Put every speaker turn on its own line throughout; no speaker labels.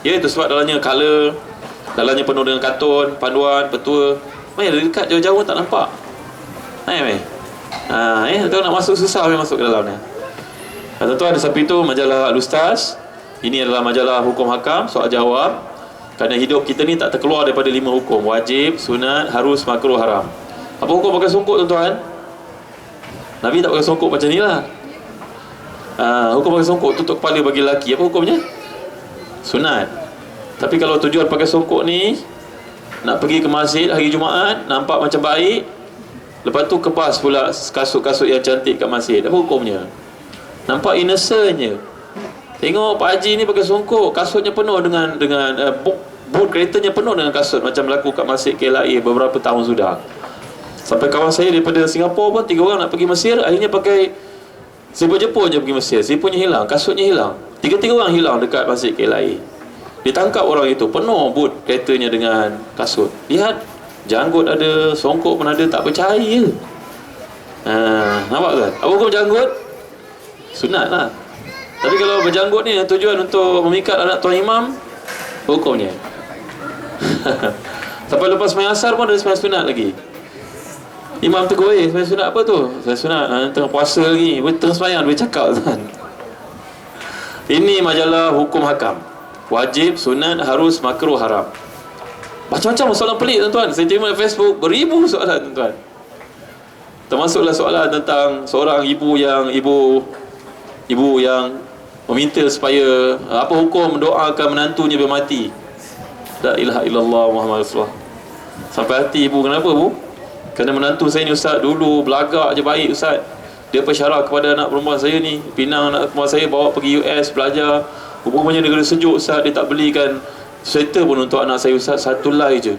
Ya, itu sebab dalamnya color, dalamnya penuh dengan kartun, panduan, petua. Mai dari dekat jauh-jauh tak nampak. Mai. Tuan nak masuk susah masuk ke dalamnya. Tuan-tuan, di samping itu majalah Al-Ustaz. Ini adalah majalah hukum hakam, soal jawab. Kerana hidup kita ni tak terkeluar daripada 5 hukum: wajib, sunat, harus, makruh, haram. Apa hukum pakai songkok, tuan-tuan? Nabi tak pakai songkok macam ni lah. Hukum pakai songkok tutup kepala bagi lelaki, apa hukumnya? Sunat. Tapi kalau tujuan pakai songkok ni nak pergi ke masjid hari Jumaat, nampak macam baik, lepas tu kebas pula kasut-kasut yang cantik kat masjid, apa hukumnya? Nampak innocentnya. Tengok Pak Haji ni pakai songkok, kasutnya penuh dengan boot keretanya penuh dengan kasut, macam berlaku kat masjid KLIA beberapa tahun sudah. Sampai kawan saya daripada Singapura pun 3 orang nak pergi Mesir, akhirnya pakai siput Jepun je pergi Mesir. Siputnya hilang, kasutnya hilang. 3 orang hilang dekat masjid KLIA. Ditangkap orang itu, penuh boot keretanya dengan kasut. Lihat, janggut ada, songkok pun ada, tak percaya. Nampak kan? Apa hukum janggut? Sunat lah. Tapi kalau berjanggut ni tujuan untuk memikat anak tuan imam, hukumnya sampai lepas sembahyang asar pun ada sembahyang sunat lagi. Imam tegur, sembahyang sunat apa tu? Sembahyang sunat, tengah puasa lagi, tengah sembahyang dia cakap kan. Ini majalah hukum hakam. Wajib, sunat, harus, makruh, haram. Macam-macam soalan pelik, tuan-tuan. Saya terima di Facebook beribu soalan, tuan-tuan. Termasuklah soalan tentang seorang ibu yang meminta supaya apa hukum mendoakan menantunya biar mati. La ilaha illallah Muhammad Rasulullah. Sampai hati ibu, kenapa bu? Kerana menantu saya ni ustaz, dulu belagak je baik ustaz. Dia pesyarah kepada anak perempuan saya ni, pinang anak perempuan saya, bawa pergi US belajar. Rupanya negara sejuk ustaz, dia tak belikan sweater pun untuk anak saya ustaz, satu lai je.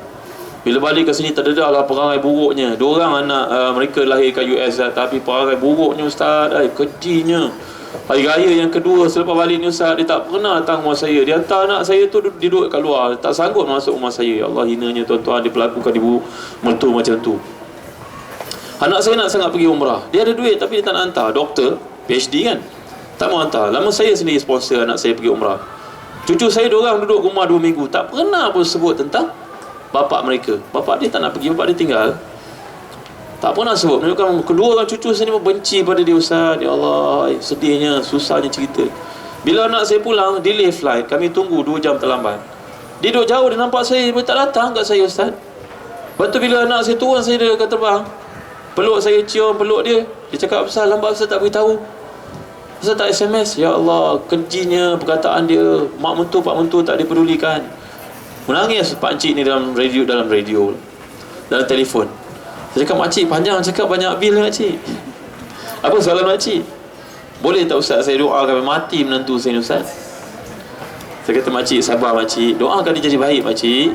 Bila balik ke sini terdedahlah perangai buruknya. 2 orang anak mereka lahir kat US ustaz, tapi perangai buruknya ustaz, kejinya. Hari raya yang kedua selepas balik ni ustaz, dia tak pernah datang rumah saya. Dia hantar anak saya tu duduk kat luar, tak sanggup masuk rumah saya. Ya Allah, hinanya tuan-tuan, dia perlakukan ibu mertua macam tu. Anak saya nak sangat pergi umrah, dia ada duit tapi dia tak nak hantar. Doktor, PhD kan, tak mau hantar. Lama saya sendiri sponsor anak saya pergi umrah. Cucu saya 2 orang duduk rumah 2 minggu, tak pernah pun sebut tentang bapak mereka. Bapak dia tak nak pergi, bapak dia tinggal, tak pernah sebut. Menunjukkan kedua orang cucu saya ni benci pada dia ustaz. Ya Allah, sedihnya, susahnya cerita. Bila anak saya pulang, delay flight, kami tunggu 2 jam terlambat. Dia duduk jauh, dia nampak saya, dia tak datang kat saya ustaz. Lepas tu bila anak saya turun, saya dia akan terbang, peluk saya, cium peluk dia. Dia cakap, Ustaz, lambat Ustaz tak beritahu, Ustaz tak SMS. Ya Allah, kejinya perkataan dia. Mak mentua, pak mentua tak dipedulikan. Menangis pakcik ni dalam radio, dalam telefon. Saya cakap, makcik panjang cakap, banyak bil makcik. Apa soalan makcik? Boleh tak Ustaz saya doakan mati menantu saya ni Ustaz? Saya kata, makcik sabar makcik, doakan dia jadi baik makcik.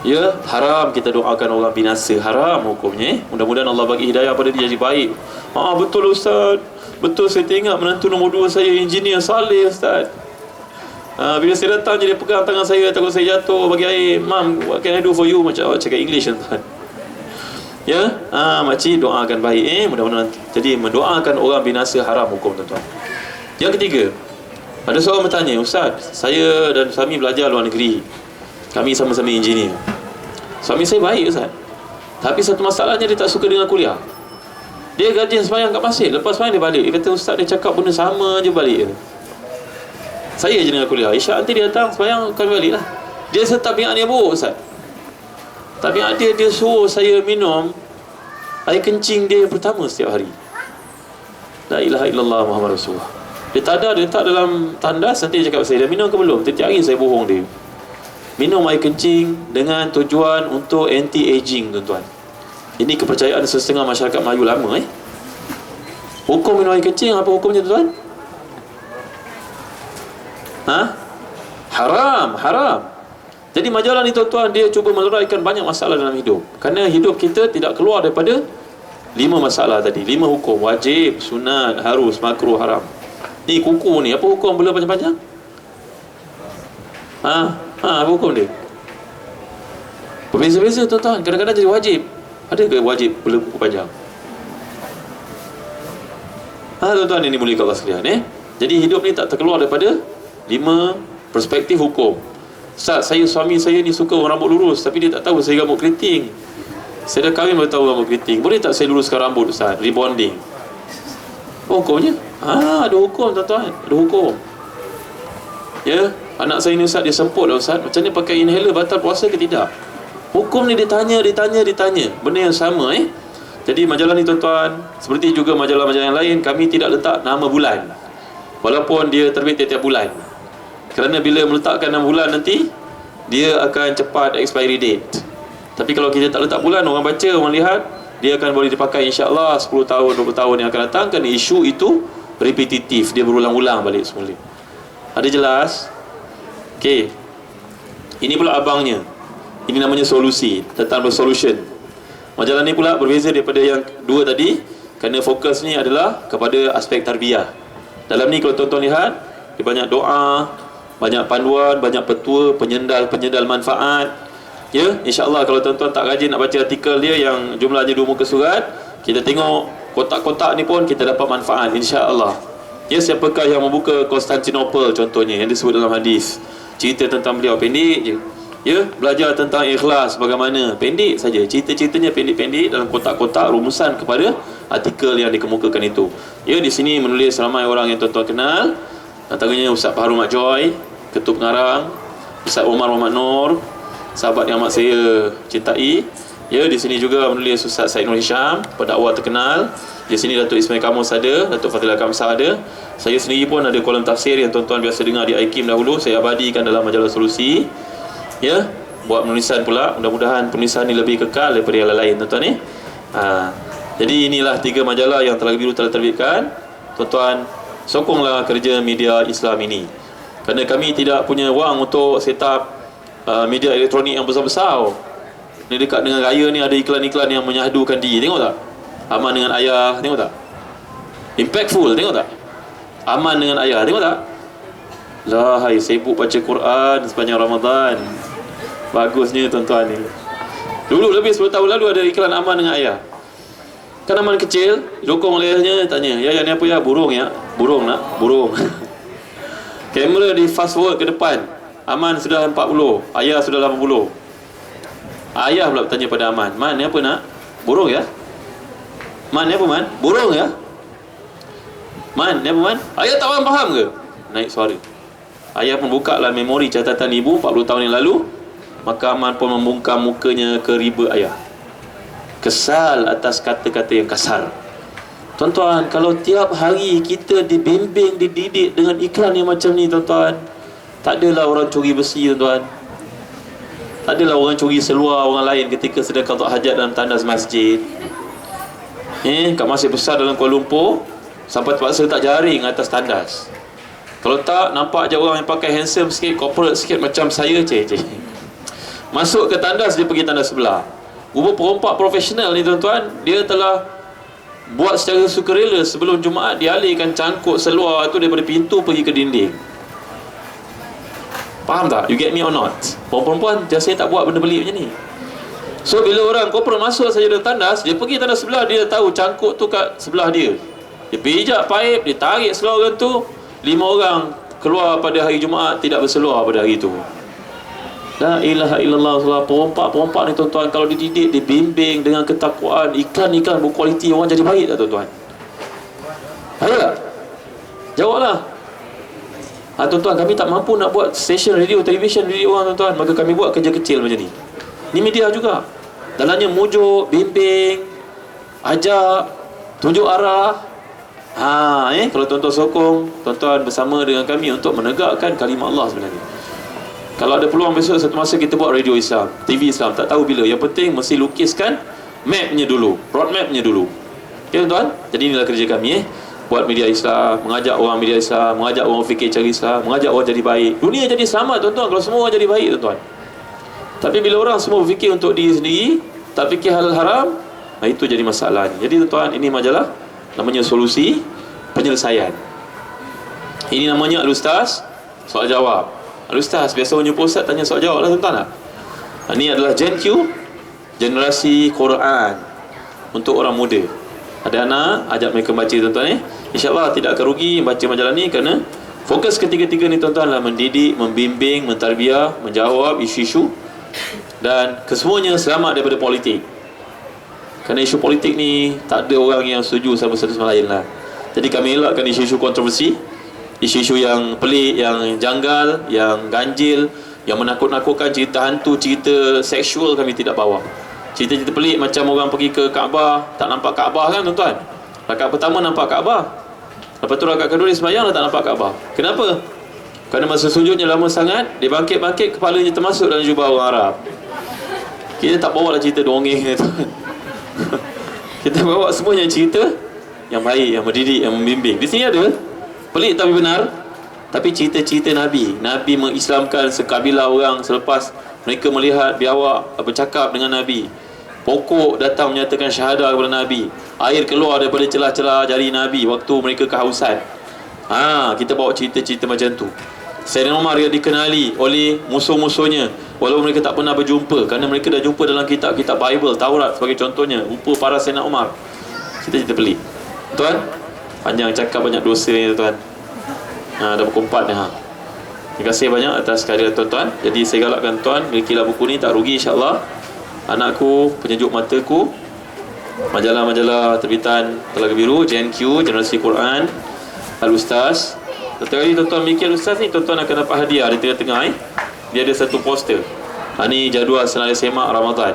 Ya, haram kita doakan orang binasa, haram hukumnya. Mudah-mudahan Allah bagi hidayah pada dia jadi baik. Betul Ustaz, betul, saya teringat menantu nombor 2 saya engineer saleh Ustaz. Bila saya datang je dia pegang tangan saya, takut saya jatuh, bagi air. Mam, what can I do for you? Macam awak cakap English tuan. Ya, makcik doakan baik. Mudah-mudahan. Jadi mendoakan orang binasa haram hukum tuan-tuan. Yang ketiga, ada seorang bertanya, Ustaz, saya dan suami belajar luar negeri, kami sama-sama engineer. Suami saya baik Ustaz, tapi satu masalahnya dia tak suka dengan kuliah. Dia rajin sembahyang kat masjid, lepas sembahyang dia balik. Dia kata, Ustaz, dia cakap benda sama je balik. Saya je dengan kuliah, Isyak nanti dia datang sembahyang, kami balik lah. Dia tabiat dia buruk Ustaz. Tabiat dia suruh saya minum air kencing dia yang pertama setiap hari. La ilaha illallah Muhammad Rasulullah. Dia tak ada, dia letak dalam tandas, nanti dia cakap saya, dah minum ke belum? Setiap hari saya bohong dia. Minum air kencing dengan tujuan untuk anti-aging tuan-tuan. Ini kepercayaan setengah masyarakat Melayu lama. Hukum minum air kencing, apa hukumnya tuan-tuan? Haram. Jadi majalah ni tuan-tuan, dia cuba meleraikan banyak masalah dalam hidup. Kerana hidup kita tidak keluar daripada 5 masalah tadi, 5 hukum: wajib, sunat, harus, makruh, haram. Ni kuku ni, apa hukum bela panjang-panjang? Apa hukum dia? Berbeza-beza tuan-tuan. Kadang-kadang jadi wajib. Ada ke wajib bela kuku panjang? Tuan-tuan, ini mulia Allah sekalian. Jadi hidup ni tak terkeluar daripada 5 perspektif hukum. Ustaz, suami saya ni suka orang rambut lurus, tapi dia tak tahu saya rambut keriting. Saya dah kahwin baru tahu rambut keriting. Boleh tak saya luruskan rambut Ustaz? Rebonding. Hukumnya? Ada hukum tuan-tuan. Ada hukum. Ya, anak saya ni Ustaz, dia semput dah Ustaz. Macam ni pakai inhaler batal puasa ke tidak? Hukum ni ditanya. Benda yang sama Jadi majalah ni tuan-tuan, seperti juga majalah-majalah yang lain, kami tidak letak nama bulan, walaupun dia terbit tiap-tiap bulan. Kerana bila meletakkan 6 bulan nanti, dia akan cepat expiry date. Tapi kalau kita tak letak bulan, orang baca, orang lihat, dia akan boleh dipakai insya-Allah 10 tahun, 20 tahun yang akan datang. Kerana isu itu repetitif, dia berulang-ulang balik semula. Ada jelas? Okey. Ini pula abangnya. Ini namanya solusi, tentang solution. Majalah ni pula berbeza daripada yang dua tadi, kerana fokus ni adalah kepada aspek tarbiyah. Dalam ni kalau tuan-tuan lihat, dia banyak doa, banyak panduan, banyak petua, penyendal manfaat. Ya, insya-Allah kalau tuan-tuan tak rajin nak baca artikel dia yang jumlahnya 2 muka surat, kita tengok kotak-kotak ni pun kita dapat manfaat insya-Allah. Ya, siapakah yang membuka Konstantinopel contohnya yang disebut dalam hadis, cerita tentang beliau pendek je. Ya, belajar tentang ikhlas bagaimana, pendek saja, cerita-ceritanya pendek-pendek dalam kotak-kotak rumusan kepada artikel yang dikemukakan itu. Ya, di sini menulis ramai orang yang tuan-tuan kenal, antaranya Ustaz Fahrul Mak Joy, Ketua Pengarang, Ustaz Omar Muhammad Nur, sahabat yang amat saya cintai. Ya, di sini juga menulis Ustaz Said Nur Hisham, pendakwa terkenal. Di sini Datuk Ismail Kamus ada, Datuk Fadilah Kamsah ada. Saya sendiri pun ada kolom tafsir yang tuan-tuan biasa dengar di IKIM dahulu, saya abadikan dalam majalah Solusi. Ya, buat penulisan pula, mudah-mudahan penulisan ni lebih kekal daripada yang lain tuan-tuan Jadi inilah 3 majalah yang Telaga Biru telah terbitkan. Tuan-tuan, sokonglah kerja media Islam ini, kerana kami tidak punya wang untuk set up media elektronik yang besar-besar. Ni dekat dengan raya ni ada iklan-iklan yang menyahadukan diri, tengok tak? Aman dengan ayah, tengok tak? Impactful, tengok tak? Aman dengan ayah, tengok tak? Lahai, sibuk baca Quran sepanjang Ramadan. Bagusnya tuan-tuan ni. Dulu lebih 10 tahun lalu ada iklan aman dengan ayah. Kan aman kecil, lokong ayahnya, tanya, ya ni apa ya? Burung ya? Burung nak? Burung. Kamera di fast forward ke depan. Aman sudah 40, ayah sudah 80. Ayah pula bertanya pada Aman, Man ni apa nak? Burung ya? Man ni apa Man? Burung ya? Man ni apa Man? Ayah tak faham ke? Naik suara. Ayah pun buka lah memori catatan ibu 40 tahun yang lalu. Maka Aman pun membungkam mukanya ke riba ayah. Kesal atas kata-kata yang kasar. Tuan-tuan, kalau tiap hari kita dibimbing, dididik dengan iklan yang macam ni tuan-tuan, tak adalah orang curi besi tuan-tuan. Tak adalah orang curi seluar orang lain ketika sedang qada hajat dalam tandas masjid. Kat Masjid Besar dalam Kuala Lumpur, sampai terpaksa tak jaring atas tandas. Kalau tak, nampak je orang yang pakai handsome sikit, corporate sikit macam saya, cik. Masuk ke tandas, dia pergi tandas sebelah. Rupa perompak profesional ni tuan-tuan, dia telah buat secara sukarela sebelum Jumaat dialihkan cangkuk seluar tu daripada pintu pergi ke dinding. Faham tak? You get me or not? Perempuan biasanya tak buat benda pelik macam ni. So bila orang corporate masuk saja dalam tandas, dia pergi tandas sebelah, dia tahu cangkuk tu kat sebelah dia. Dia pijak paip, dia tarik seluar orang tu. 5 orang keluar pada hari Jumaat tidak berseluar pada hari itu. La ilaha illallah. Perompak-perompak ni tuan-tuan, kalau dididik, dibimbing dengan ketakwaan, iklan-iklan berkualiti, orang jadi baik tak tuan-tuan? Baik tak? Jawablah. Tuan-tuan, kami tak mampu nak buat stesen radio, televisyen, radio orang tuan-tuan, maka kami buat kerja kecil macam ni. Ni media juga. Dalamnya mujuk, bimbing, ajak, tunjuk arah. Kalau tuan-tuan sokong, tuan-tuan bersama dengan kami untuk menegakkan kalimah Allah sebenarnya. Kalau ada peluang besok satu masa kita buat radio Islam, TV Islam, tak tahu bila. Yang penting mesti lukiskan mapnya dulu, roadmapnya dulu. Okay tuan-tuan? Jadi inilah kerja kami buat media Islam, mengajak orang media Islam, mengajak orang fikir cari Islam, mengajak orang jadi baik. Dunia jadi selamat tuan-tuan kalau semua orang jadi baik tuan-tuan. Tapi bila orang semua berfikir untuk diri sendiri, tak fikir halal haram, itu jadi masalah. Jadi tuan-tuan, ini majalah namanya Solusi Penyelesaian. Ini namanya Al-Ustaz Soal Jawab. Al-Ustaz biasa orang jumpa Ustaz tanya soal jawab lah tuan-tuan tak? Ini adalah Gen Q, generasi Quran untuk orang muda. Ada anak, ajak mereka baca tuan-tuan InsyaAllah tidak akan rugi baca majalah ni, kerana Fokus ketiga-tiga ni tuan-tuan adalah mendidik, membimbing, mentarbiah, menjawab isu-isu, dan kesemuanya selamat daripada politik. Kerana isu politik ni tak ada orang yang setuju sama satu sama lain lah. Jadi kami elakkan isu-isu kontroversi, isu-isu yang pelik, yang janggal, yang ganjil, yang menakut-nakutkan, cerita hantu, cerita seksual kami tidak bawa. Cerita-cerita pelik macam orang pergi ke Kaabah, tak nampak Kaabah kan tuan-tuan. Rakaat pertama nampak Kaabah, lepas tu rakaat kedua dia sembahyang dah tak nampak Kaabah. Kenapa? Kerana masa sujudnya lama sangat, dia bangkit-bangkit, kepalanya termasuk dalam jubah orang Arab. Kita tak bawa lah cerita dongeng ni tuan. Kita bawa semuanya cerita yang baik, yang mendidik, yang membimbing. Di sini ada pelik tapi benar, tapi cerita-cerita Nabi. Nabi mengislamkan sekabilah orang selepas mereka melihat biawak bercakap dengan Nabi. Pokok datang menyatakan syahadah kepada Nabi. Air keluar daripada celah-celah jari Nabi waktu mereka kehausan. Kita bawa cerita-cerita macam tu. Sayyidina Umar yang dikenali oleh musuh-musuhnya walaupun mereka tak pernah berjumpa, kerana mereka dah jumpa dalam kitab-kitab Bible, Taurat sebagai contohnya. Rupa para Sayyidina Umar. Cerita-cerita pelik. Tuan, panjang cakap banyak dosa ni tuan. Dah pukul 4 dah. Terima kasih banyak atas kehadiran tuan-tuan. Jadi saya galakkan tuan, milikilah buku ni, tak rugi insya-Allah. Anakku, penyejuk mataku, majalah-majalah terbitan Telaga Biru, JNQ, Generasi Quran, Al-Ustaz. Setiap kali tuan-tuan mikir Ustaz ni, tuan-tuan akan dapat hadiah di tengah-tengah. Dia ada satu poster. Ni jadual senarai semak Ramadan.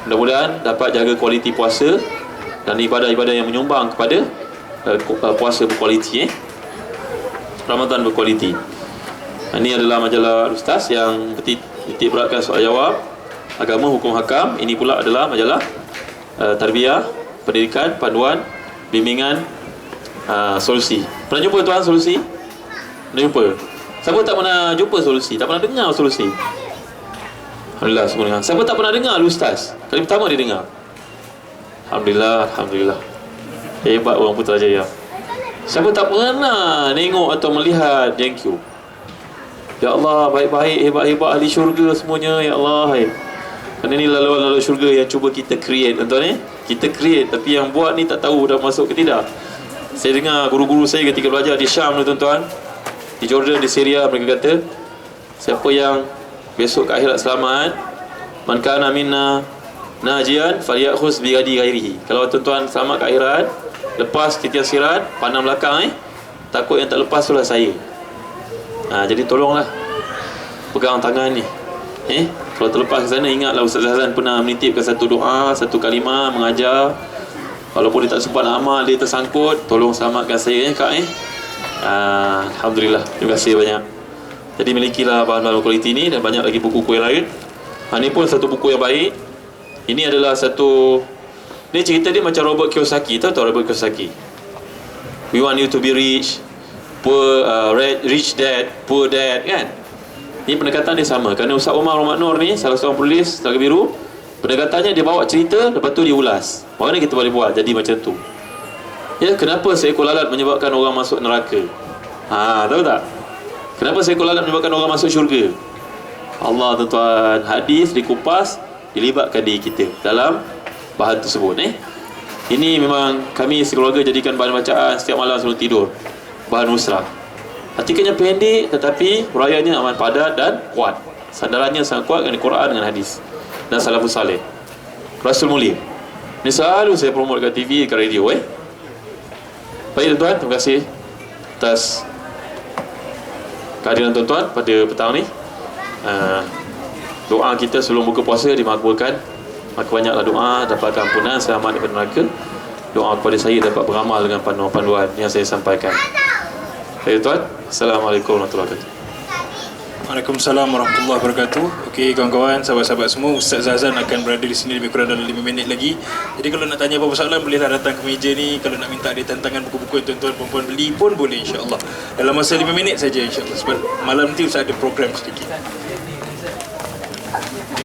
Mudah-mudahan dapat jaga kualiti puasa dan ibadah-ibadah yang menyumbang kepada puasa berkualiti. Ramadan berkualiti. Ini adalah majalah Ustaz yang titik beratkan soal jawab, agama, hukum, hakam. Ini pula adalah majalah tarbiyah, pendidikan, panduan, bimbingan, solusi. Pernah jumpa tuan solusi? Pernah jumpa? Siapa tak pernah jumpa solusi? Tak pernah dengar solusi? Alhamdulillah semua dengar. Siapa tak pernah dengar Ustaz? Kali pertama dia dengar. Alhamdulillah, Alhamdulillah. Hebat orang Putrajaya. Siapa tak pernah tengok atau melihat JNQ? Ya Allah, baik-baik, hebat-hebat ahli syurga semuanya. Ya Allah, kerana ni laluan-laluan syurga yang cuba kita create tuan-tuan. Kita create, tapi yang buat ni tak tahu dah masuk ke tidak. Saya dengar guru-guru saya ketika belajar di Syam ni tuan-tuan, di Jordan, di Syria, mereka kata siapa yang besok ke akhirat selamat, man kana minna najian falyakhuz bi yadi ghairihi. Kalau tuan-tuan selamat ke akhirat, lepas titian sirat, pandang belakang takut yang tak lepas itulah saya. Jadi tolonglah pegang tangan ni. Kalau terlepas ke sana, ingatlah Ustaz Hasan pernah menitipkan satu doa, satu kalimah mengajar. Walaupun dia tak sempat nak amal, dia tersangkut, tolong selamatkan saya Kak. Alhamdulillah, terima kasih banyak. Jadi milikilah bahan-bahan kualiti ni dan banyak lagi buku-buku yang lain. Ini pun satu buku yang baik. Ini adalah satu, ni cerita dia macam Robert Kiyosaki. Tahu Robert Kiyosaki? We want you to be rich, poor, rich dad, poor dad, kan? Ini pendekatan dia sama. Kerana Ustaz Omar Muhammad Nur ni, salah seorang penulis Telaga Biru, pendekatannya dia bawa cerita, lepas tu dia ulas. Bagaimana kita boleh buat jadi macam tu? Kenapa seekor lalat menyebabkan orang masuk neraka? Tahu tak? Kenapa seekor lalat menyebabkan orang masuk syurga? Allah tuan-tuan, hadis dikupas, dilibatkan diri kita dalam bahan tersebut. Ini memang kami sekeluarga jadikan bahan bacaan setiap malam sebelum tidur. Bahan musrah. Artikelnya pendek tetapi huraiannya amat padat dan kuat. Sandarannya sangat kuat dengan Quran, dengan hadis dan salafus salih, Rasul Mulia. Ini selalu saya promote kat TV, kat radio. Baik tuan-tuan, terima kasih atas kehadiran tuan-tuan pada petang ni. Doa kita sebelum buka puasa dimakbulkan. Maka banyaklah doa, dapatkan ampunan, selamat daripada neraka. Doa kepada saya dapat beramal dengan panduan-panduan yang saya sampaikan. Baik tuan, Assalamualaikum warahmatullahi wabarakatuh.
Waalaikumsalam warahmatullahi wabarakatuh. Okey kawan-kawan, sahabat-sahabat semua, Ustaz Zazan akan berada di sini lebih kurang dalam 5 minit lagi. Jadi kalau nak tanya apa-apa soalan, bolehlah datang ke meja ni. Kalau nak minta ada tantangan buku-buku yang tuan-tuan perempuan beli pun boleh, insya-Allah. Dalam masa 5 minit saja, insya-Allah. Sebab malam nanti Ustaz ada program sedikit.